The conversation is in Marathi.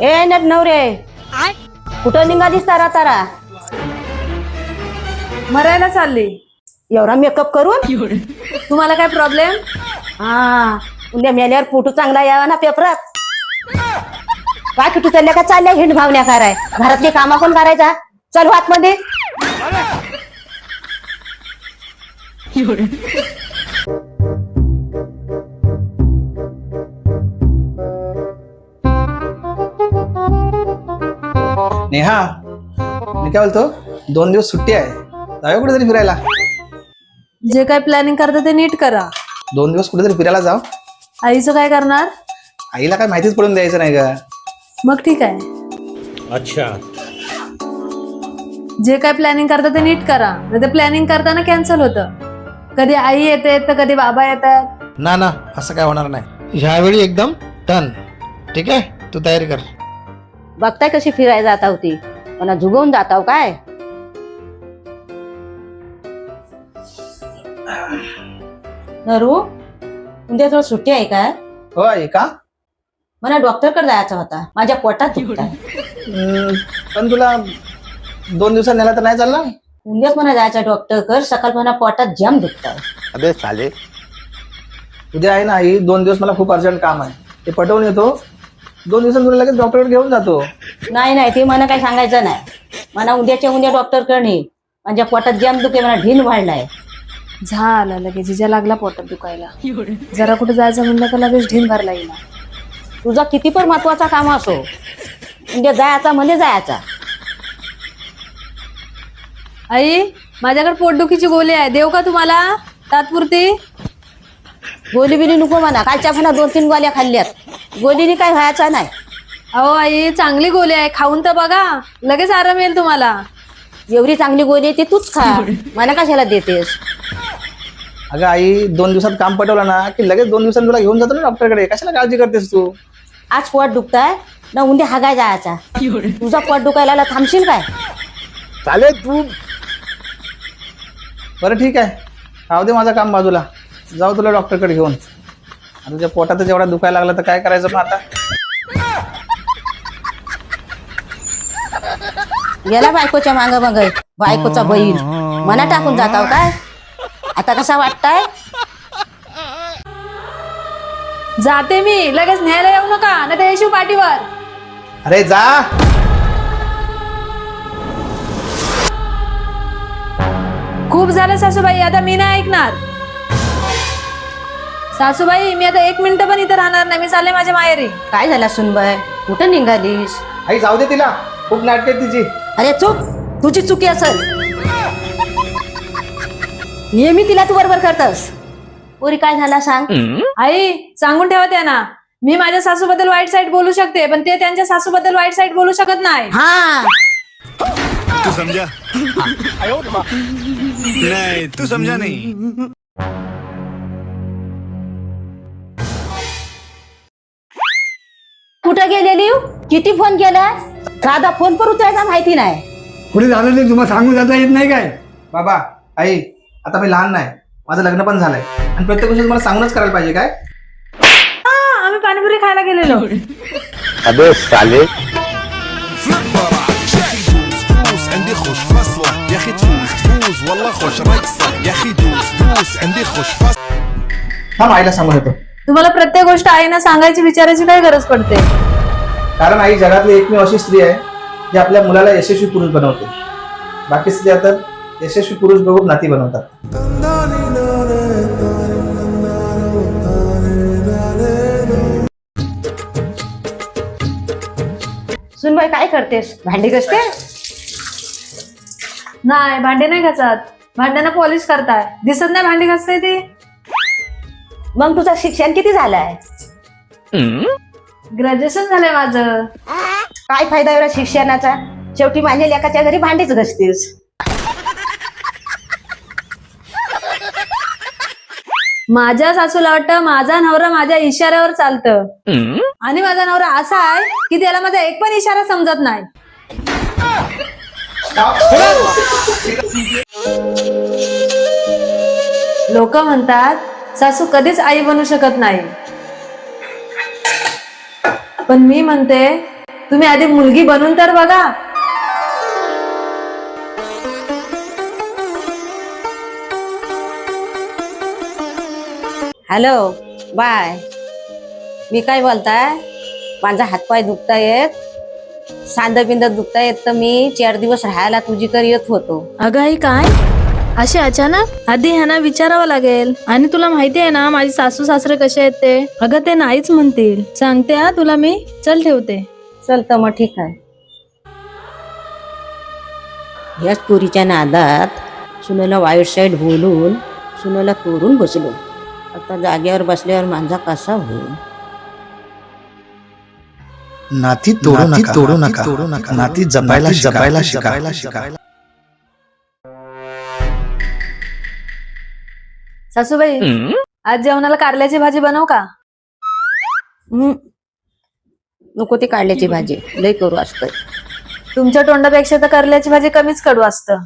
ए नट नवरे कुठं निघालीस तारा तारा? मरायला चालली. एवढा मेकअप करून? तुम्हाला काय प्रॉब्लेम? हा उद्या मेल्यावर फोटो चांगला यावा ना पेपरात. काय कुठं चालल्या का चालल्या हिंड भावण्या कराय? घरातली कामा कोण करायचा? चल आतमध्ये. नेहा, मी काय बोलतो, 2 दिवस सुट्टी आहे, जाऊया कुठेतरी फिरायला. जे काय प्लॅनिंग करता ते नीट करा. 2 दिवस कुठेतरी फिरायला जाऊ. आईचं काय करणार? आईला काय माहितीच पडून द्यायचं नाही का? मग ठीक आहे. अच्छा. जे काय प्लॅनिंग करता ते नीट करा, नाही ते प्लॅनिंग करताना कॅन्सल होतं. कधी आई येते तर कधी बाबा येतात. ना असं काय होणार नाही. ह्यावेळी एकदम डन. ठीक आहे, तू तयारी कर. बघताय कशी फिरायला जाता होती, मला झुगवून जाताव काय? नरू उद्या तुला सुट्टी आहे काय? हो आई का? मला डॉक्टरकडे जायचा होता, माझ्या पोटात दुखतंय. पण तुला 2 दिवसात नेला तर नाही चालणार? उद्याच मला जायचं डॉक्टर कर, सकाळ मला पोटात जाम दुखतंय. अबे साले. उद्या आहे ना आई, 2 दिवस मला खूप अर्जंट काम आहे, ते पटवून येतो. 2 दिवसात तुला लगेच डॉक्टरकडे घेऊन जातो. नाही ते मला काही सांगायचं नाही. मला उद्याच्या उद्या डॉक्टरकडे ने. माझ्या पोटात जाम दुखे, मला ढीन वाढलाय. झालं लगेच जिजा लागला पोटात दुखायला. जरा कुठे जायचं म्हणलं तर लगेच ढीम भरला येईल. तुझा किती पण महत्वाचा काम असो, उद्या जायचा म्हणजे जायचा. आई माझ्याकडे पोटदुखीची गोळी आहे, देऊ का तुम्हाला तात्पुरती? गोली बिली नको म्हणा, कालच्या म्हणा 2-3 गोळ्या खाल्ल्यात, गोलीने काय व्हायचा नाही. अहो आई चांगली गोळी आहे, खाऊन तर बघा, लगेच आराम येईल तुम्हाला. एवढी चांगली गोली आहे ती तूच खा, मला कशाला देतेस? अगं आई, 2 दिवसात काम पटवलं ना की लगेच 2 दिवसांनी तुला घेऊन जातो ना डॉक्टरकडे. कशाला काळजी करतेस तू? आज पोट दुखताय ना, उद्या हागाय जायचा. तुझा पोट दुखायला थांबशील काय? चाले तू. बरं ठीक आहे, राहू दे माझं काम बाजूला, जाऊ तुला डॉक्टरकडे घेऊन. आता तुझ्या पोटातच एवढा दुखायला लागला तर काय करायचं मग आता? गेला बायकोच्या माग मग, बायकोचा बैल मना टाकून जाताव काय? आता कसा वाटताय? जाते मी, लगेच न्यायला येऊ नका, नाही तर येशील पाठीवर. अरे जा. खूप झालं सासूबाई, आता मी नाही ऐकणार. सासूबाई मी आता 1 मिनिट पण इथे राहणार नाही, मी चालले माझ्या माहेरी. काय झाला सुनबाई, कुठं निघालीस? आई जाऊ दे तिला, खूप नाटक आहे तिची. अरे चूक, तुझी चुकी असेल. नेहमी तिला तू बरोबर करतस. पोरी काय झाला सांग? आई सांगून ठेवा त्यांना, मी माझ्या सासूबद्दल वाईट साईड बोलू शकते, पण ते त्यांच्या सासूबद्दल वाईट साईड बोलू शकत नाही. हा तू समझा? नहीं, तू समझा नहीं. कुठं गेलेली? किती फोन केला? साधा फोन पण उचलायचा माहिती नाही. पुढे झालं ते तुम्हाला सांगून जाता येत नाही काय? बाबा आई, आता मी लहान नाही, माझं लग्न पण झालंय आणि प्रत्येक गोष्ट मला सांगूनच करायला पाहिजे काय? आम्ही पाणीपुरी खायला गेलेलो. अबे साले. عندي خوش فصلة يا اخي تفوز والله خوش رقصة يا اخي دوس عندي خوش فصلة. हा आईला सांगून येतो. तुम्हाला प्रत्येक गोष्ट आईना सांगायची विचारायची काय गरज पडते? कारण आई जगातली एकमेव अशी स्त्री आहे जी आपल्या मुलाला यशस्वी पुरुष बनवते. बाकी स्त्रिया तर यशस्वी पुरुष बघून नाती बनवतात. सुनबाई काय करतेस? भांडी घासते? नाही भांडे नाही घासत, भांड्यांना पॉलिश करताय, दिसत नाही भांडी घासते ती. मग तुझं शिक्षण किती झालंय? ग्रॅज्युएशन झालंय माझं. काय फायदा एवढ्या शिक्षणाचा? शेवटी माझ्या लेकाच्या घरी भांडीच घासतेस. माझ्या सासूला वाटतं माझा नवरा माझ्या इशाऱ्यावर चालतं, आणि माझा नवरा असा आहे की त्याला माझा एक पण इशारा समजत नाही. लोक म्हणतात सासू कधीच आई बनू शकत नाही, पण मी म्हणते तुम्ही आधी मुलगी बनून तर बघा. Hello bye. मी काय बोलताय, माझा हातपाय दुखतायत, सांद बिंद दुखतायत, तर मी 4 दिवस राहायला तुझीकडे येत होतो. अगं आई काय असे अचानक? आधी ह्यांना विचारावं लागेल. आणि तुला माहिती आहे ना माझी सासू सासरे कसे आहेत ते. अगं ते नाहीच म्हणतील. सांगते हा तुला मी. चल ठेवते. चल तर मग ठीक आहे. याच पोरीच्या नादात सुनेला वाईट साईड बोलून सुनेला तोडून बसलो. आता जागेवर बसल्यावर माझा कसा होईल? नाती तोडू नका नाती जपायला शिका. सासूबाई आज जेवणाला कारल्याची भाजी बनव का? नको ती काढल्याची भाजी लय करू असतं. तुमच्या तोंडापेक्षा तर कारल्याची भाजी कमीच कडू असतं.